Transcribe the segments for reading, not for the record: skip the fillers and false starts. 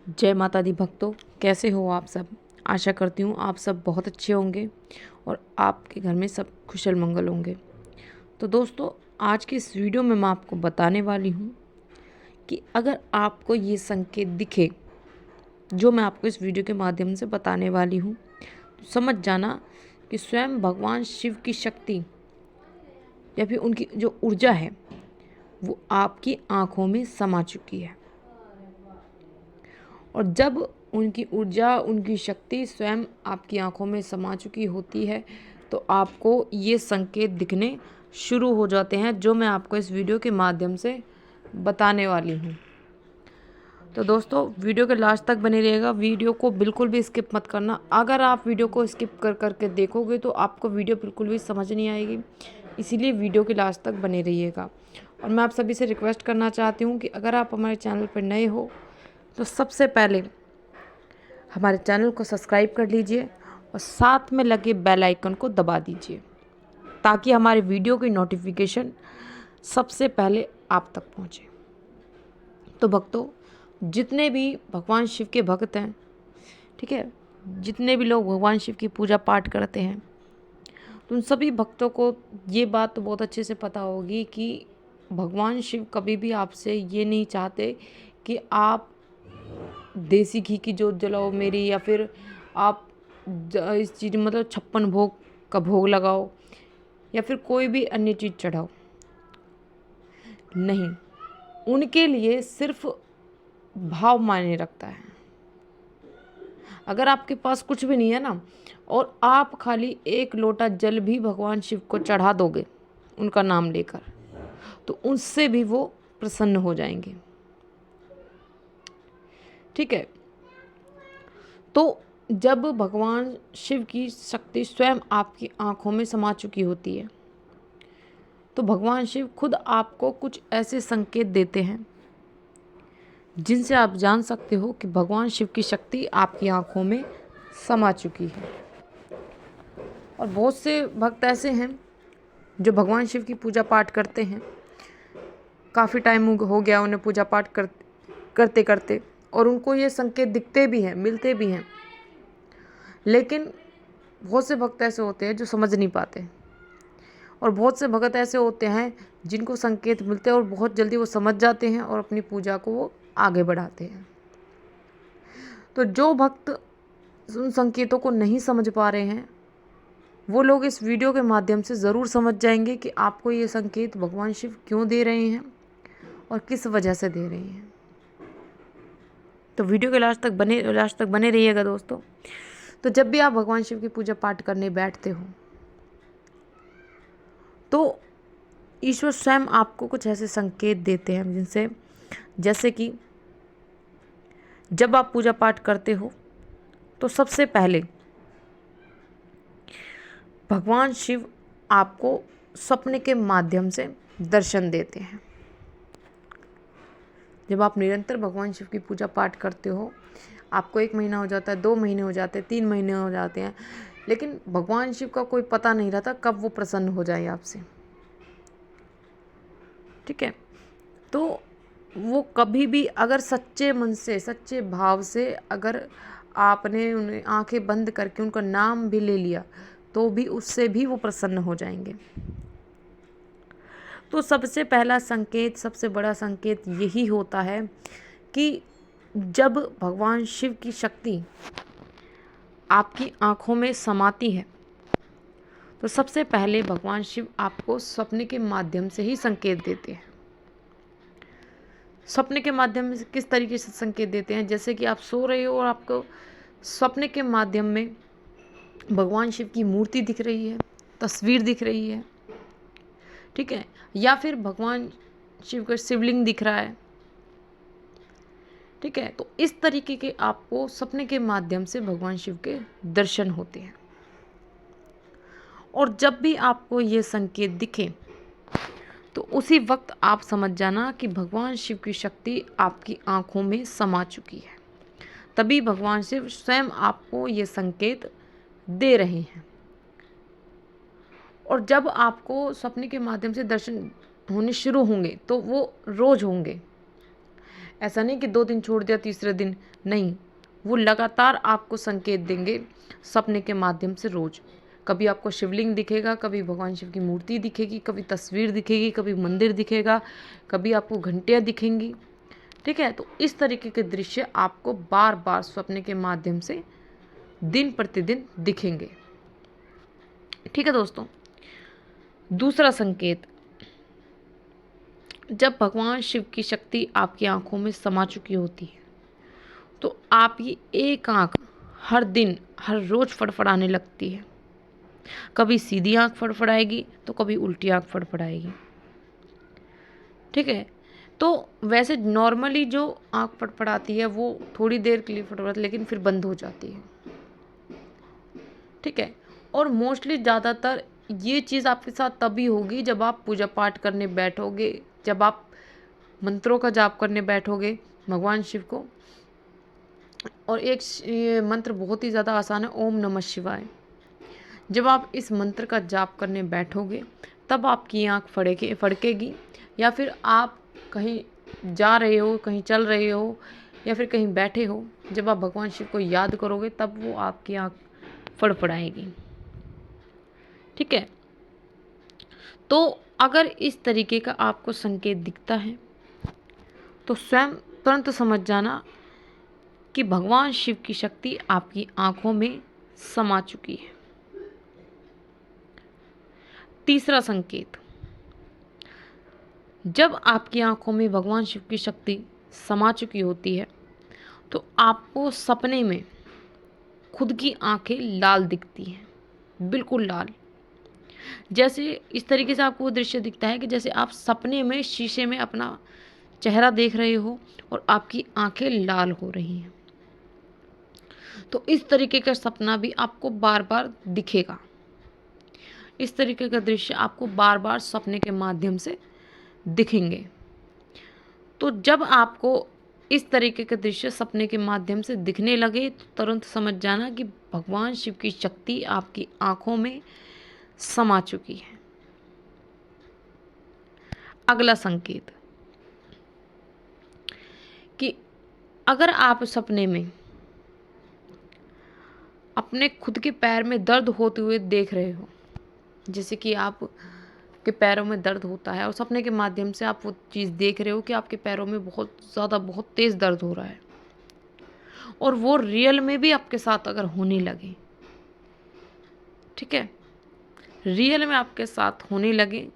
जय माता दी भक्तों, कैसे हो आप सब। आशा करती हूँ आप सब बहुत अच्छे होंगे और आपके घर में सब कुशल मंगल होंगे। तो दोस्तों, आज की इस वीडियो में मैं आपको बताने वाली हूँ कि अगर आपको ये संकेत दिखे जो मैं आपको इस वीडियो के माध्यम से बताने वाली हूँ, तो समझ जाना कि स्वयं भगवान शिव की शक्ति या फिर उनकी जो ऊर्जा है वो आपकी आँखों में समा चुकी है। और जब उनकी ऊर्जा, उनकी शक्ति स्वयं आपकी आंखों में समा चुकी होती है तो आपको ये संकेत दिखने शुरू हो जाते हैं जो मैं आपको इस वीडियो के माध्यम से बताने वाली हूँ। तो दोस्तों, वीडियो के लास्ट तक बने रहिएगा, वीडियो को बिल्कुल भी स्किप मत करना। अगर आप वीडियो को स्किप कर करके देखोगे तो आपको वीडियो बिल्कुल भी समझ नहीं आएगी, इसीलिए वीडियो के लास्ट तक बने रहिएगा। और मैं आप सभी से रिक्वेस्ट करना चाहती हूँ कि अगर आप हमारे चैनल पर नए हो तो सबसे पहले हमारे चैनल को सब्सक्राइब कर लीजिए और साथ में लगे बेल आइकन को दबा दीजिए ताकि हमारे वीडियो की नोटिफिकेशन सबसे पहले आप तक पहुंचे। तो भक्तों, जितने भी भगवान शिव के भक्त हैं, ठीक है, जितने भी लोग भगवान शिव की पूजा पाठ करते हैं, तो उन सभी भक्तों को ये बात तो बहुत अच्छे से पता होगी कि भगवान शिव कभी भी आपसे ये नहीं चाहते कि आप देसी घी की जोत जलाओ मेरी, या फिर आप इस चीज़ मतलब 56 भोग का भोग लगाओ या फिर कोई भी अन्य चीज़ चढ़ाओ। नहीं, उनके लिए सिर्फ भाव मायने रखता है। अगर आपके पास कुछ भी नहीं है ना और आप खाली एक लोटा जल भी भगवान शिव को चढ़ा दोगे उनका नाम लेकर, तो उनसे भी वो प्रसन्न हो जाएंगे। ठीक है। तो जब भगवान शिव की शक्ति स्वयं आपकी आंखों में समा चुकी होती है तो भगवान शिव खुद आपको कुछ ऐसे संकेत देते हैं जिनसे आप जान सकते हो कि भगवान शिव की शक्ति आपकी आंखों में समा चुकी है। और बहुत से भक्त ऐसे हैं जो भगवान शिव की पूजा पाठ करते हैं, काफ़ी टाइम हो गया उन्हें पूजा पाठ करते करते, और उनको ये संकेत दिखते भी हैं, मिलते भी हैं। लेकिन बहुत से भक्त ऐसे होते हैं जो समझ नहीं पाते, और बहुत से भक्त ऐसे होते हैं जिनको संकेत मिलते हैं और बहुत जल्दी वो समझ जाते हैं और अपनी पूजा को वो आगे बढ़ाते हैं। तो जो भक्त उन संकेतों को नहीं समझ पा रहे हैं वो लोग इस वीडियो के माध्यम से ज़रूर समझ जाएंगे कि आपको ये संकेत भगवान शिव क्यों दे रहे हैं और किस वजह से दे रहे हैं। तो वीडियो के लास्ट तक बने रहिएगा दोस्तों। तो जब भी आप भगवान शिव की पूजा पाठ करने बैठते हो तो ईश्वर स्वयं आपको कुछ ऐसे संकेत देते हैं जिनसे, जैसे कि जब आप पूजा पाठ करते हो तो सबसे पहले भगवान शिव आपको सपने के माध्यम से दर्शन देते हैं। जब आप निरंतर भगवान शिव की पूजा पाठ करते हो, आपको 1 महीना हो जाता है, 2 महीने हो जाते हैं, 3 महीने हो जाते हैं, लेकिन भगवान शिव का कोई पता नहीं रहता कब वो प्रसन्न हो जाए आपसे। ठीक है। तो वो कभी भी अगर सच्चे मन से, सच्चे भाव से अगर आपने उन्हें आंखें बंद करके उनका नाम भी ले लिया तो भी उससे भी वो प्रसन्न हो जाएंगे। तो सबसे पहला संकेत, सबसे बड़ा संकेत यही होता है कि जब भगवान शिव की शक्ति आपकी आंखों में समाती है तो सबसे पहले भगवान शिव आपको सपने के माध्यम से ही संकेत देते हैं। सपने के माध्यम से किस तरीके से संकेत देते हैं, जैसे कि आप सो रहे हो और आपको सपने के माध्यम में भगवान शिव की मूर्ति दिख रही है, तस्वीर दिख रही है, ठीक है, या फिर भगवान शिव का शिवलिंग दिख रहा है। ठीक है। तो इस तरीके के आपको सपने के माध्यम से भगवान शिव के दर्शन होते हैं। और जब भी आपको ये संकेत दिखे तो उसी वक्त आप समझ जाना कि भगवान शिव की शक्ति आपकी आंखों में समा चुकी है। तभी भगवान शिव स्वयं आपको ये संकेत दे रहे हैं। और जब आपको सपने के माध्यम से दर्शन होने शुरू होंगे तो वो रोज होंगे, ऐसा नहीं कि 2 दिन छोड़ दिया तीसरे दिन, नहीं, वो लगातार आपको संकेत देंगे सपने के माध्यम से रोज। कभी आपको शिवलिंग दिखेगा, कभी भगवान शिव की मूर्ति दिखेगी, कभी तस्वीर दिखेगी, कभी मंदिर दिखेगा, कभी आपको घंटियाँ दिखेंगी। ठीक है, तो इस तरीके के दृश्य आपको बार बार सपने के माध्यम से दिन प्रतिदिन दिखेंगे। ठीक है दोस्तों, दूसरा संकेत, जब भगवान शिव की शक्ति आपकी आंखों में समा चुकी होती है तो आपकी एक आंख हर दिन हर रोज फड़फड़ाने लगती है। कभी सीधी आंख फड़फड़ाएगी तो कभी उल्टी आंख फड़फड़ाएगी। ठीक है, तो वैसे नॉर्मली जो आंख फड़फड़ाती है वो थोड़ी देर के लिए फड़फड़ाती है, लेकिन फिर बंद हो जाती है। ठीक है, और मोस्टली ज़्यादातर ये चीज़ आपके साथ तभी होगी जब आप पूजा पाठ करने बैठोगे, जब आप मंत्रों का जाप करने बैठोगे भगवान शिव को। और एक ये मंत्र बहुत ही ज़्यादा आसान है, ओम नमः शिवाय। जब आप इस मंत्र का जाप करने बैठोगे तब आपकी आँख फड़केगी, या फिर आप कहीं जा रहे हो, कहीं चल रहे हो, या फिर कहीं बैठे हो, जब आप भगवान शिव को याद करोगे तब वो आपकी आँख फड़फड़ाएगी। ठीक है, तो अगर इस तरीके का आपको संकेत दिखता है तो स्वयं तुरंत समझ जाना कि भगवान शिव की शक्ति आपकी आंखों में समा चुकी है। तीसरा संकेत, जब आपकी आंखों में भगवान शिव की शक्ति समा चुकी होती है तो आपको सपने में खुद की आंखें लाल दिखती हैं, बिल्कुल लाल। जैसे इस तरीके से आपको वो दृश्य दिखता है कि जैसे आप सपने में शीशे में अपना चेहरा देख रहे हो और आपकी आंखें लाल हो रही हैं। तो इस तरीके का सपना भी आपको बार बार दिखेगा। इस तरीके का दृश्य आपको बार बार सपने के माध्यम से दिखेंगे। तो जब आपको इस तरीके के दृश्य सपने के माध्यम से दिखने लगे तो तुरंत समझ जाना कि भगवान शिव की शक्ति आपकी आंखों में समा चुकी है। अगला संकेत, कि अगर आप सपने में अपने खुद के पैर में दर्द होते हुए देख रहे हो, जैसे कि आप के पैरों में दर्द होता है और सपने के माध्यम से आप वो चीज़ देख रहे हो कि आपके पैरों में बहुत ज़्यादा बहुत तेज़ दर्द हो रहा है, और वो रियल में भी आपके साथ अगर होने लगे, ठीक है, रियल में आपके साथ होने लगे,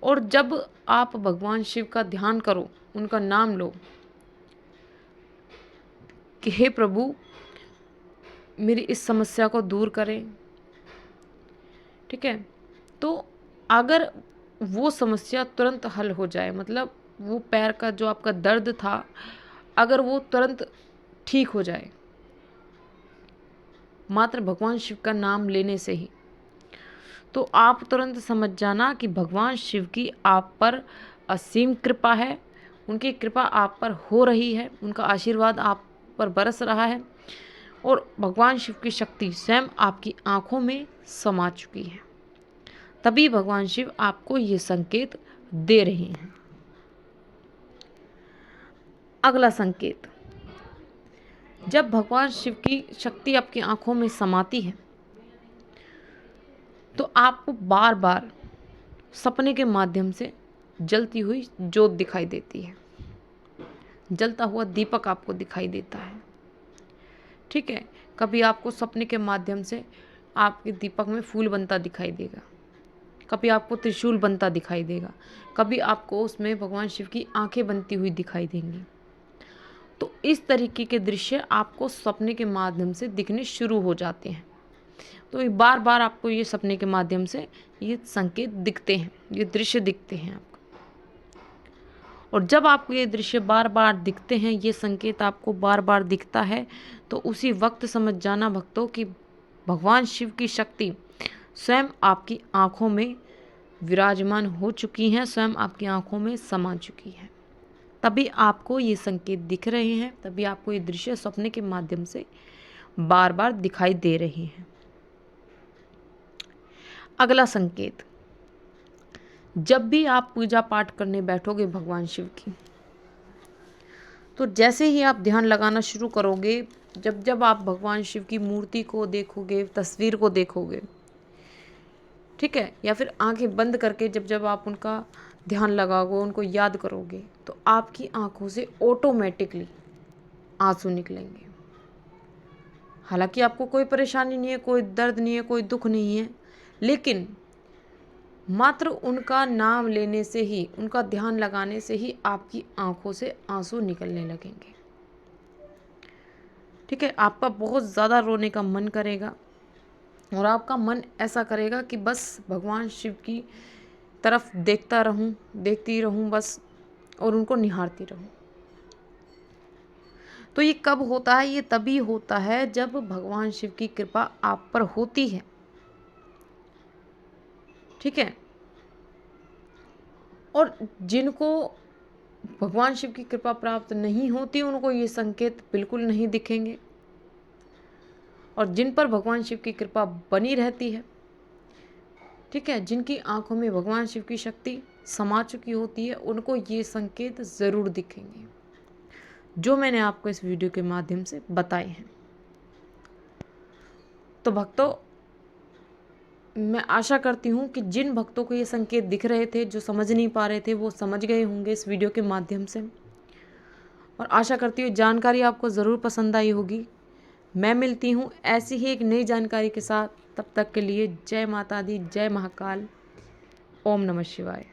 और जब आप भगवान शिव का ध्यान करो, उनका नाम लो कि हे प्रभु मेरी इस समस्या को दूर करें। ठीक है, तो अगर वो समस्या तुरंत हल हो जाए, मतलब वो पैर का जो आपका दर्द था अगर वो तुरंत ठीक हो जाए मात्र भगवान शिव का नाम लेने से ही, तो आप तुरंत समझ जाना कि भगवान शिव की आप पर असीम कृपा है, उनकी कृपा आप पर हो रही है, उनका आशीर्वाद आप पर बरस रहा है, और भगवान शिव की शक्ति स्वयं आपकी आंखों में समा चुकी है। तभी भगवान शिव आपको ये संकेत दे रहे हैं। अगला संकेत, जब भगवान शिव की शक्ति आपकी आंखों में समाती है तो आपको बार बार सपने के माध्यम से जलती हुई ज्योत दिखाई देती है, जलता हुआ दीपक आपको दिखाई देता है। ठीक है, कभी आपको सपने के माध्यम से आपके दीपक में फूल बनता दिखाई देगा, कभी आपको त्रिशूल बनता दिखाई देगा, कभी आपको उसमें भगवान शिव की आंखें बनती हुई दिखाई देंगी। तो इस तरीके के दृश्य आपको सपने के माध्यम से दिखने शुरू हो जाते हैं। तो बार बार आपको ये सपने के माध्यम से ये संकेत दिखते हैं, ये दृश्य दिखते हैं आपको। और जब आपको ये दृश्य बार बार दिखते हैं, ये संकेत आपको बार बार दिखता है, तो उसी वक्त समझ जाना भक्तों कि भगवान शिव की शक्ति स्वयं आपकी आंखों में विराजमान हो चुकी हैं, स्वयं आपकी आंखों में समा चुकी है। तभी आपको ये संकेत दिख रहे हैं, तभी आपको ये दृश्य सपने के माध्यम से बार बार दिखाई दे रहे हैं। अगला संकेत, जब भी आप पूजा पाठ करने बैठोगे भगवान शिव की, तो जैसे ही आप ध्यान लगाना शुरू करोगे, जब जब आप भगवान शिव की मूर्ति को देखोगे, तस्वीर को देखोगे, ठीक है, या फिर आंखें बंद करके जब जब आप उनका ध्यान लगाओगे, उनको याद करोगे, तो आपकी आंखों से ऑटोमेटिकली आंसू निकलेंगे। हालांकि आपको कोई परेशानी नहीं है, कोई दर्द नहीं है, कोई दुख नहीं है, लेकिन मात्र उनका नाम लेने से ही, उनका ध्यान लगाने से ही आपकी आंखों से आंसू निकलने लगेंगे। ठीक है, आपका बहुत ज़्यादा रोने का मन करेगा और आपका मन ऐसा करेगा कि बस भगवान शिव की तरफ देखता रहूं, देखती रहूं बस, और उनको निहारती रहूं। तो ये कब होता है? ये तभी होता है जब भगवान शिव की कृपा आप पर होती है। ठीक है, और जिनको भगवान शिव की कृपा प्राप्त नहीं होती, उनको ये संकेत बिल्कुल नहीं दिखेंगे। और जिन पर भगवान शिव की कृपा बनी रहती है, ठीक है, जिनकी आंखों में भगवान शिव की शक्ति समा चुकी होती है, उनको ये संकेत ज़रूर दिखेंगे जो मैंने आपको इस वीडियो के माध्यम से बताए हैं। तो भक्तों, मैं आशा करती हूँ कि जिन भक्तों को ये संकेत दिख रहे थे, जो समझ नहीं पा रहे थे, वो समझ गए होंगे इस वीडियो के माध्यम से। और आशा करती हूँ जानकारी आपको ज़रूर पसंद आई होगी। मैं मिलती हूँ ऐसी ही एक नई जानकारी के साथ। तब तक के लिए जय माता दी, जय महाकाल, ओम नमः शिवाय।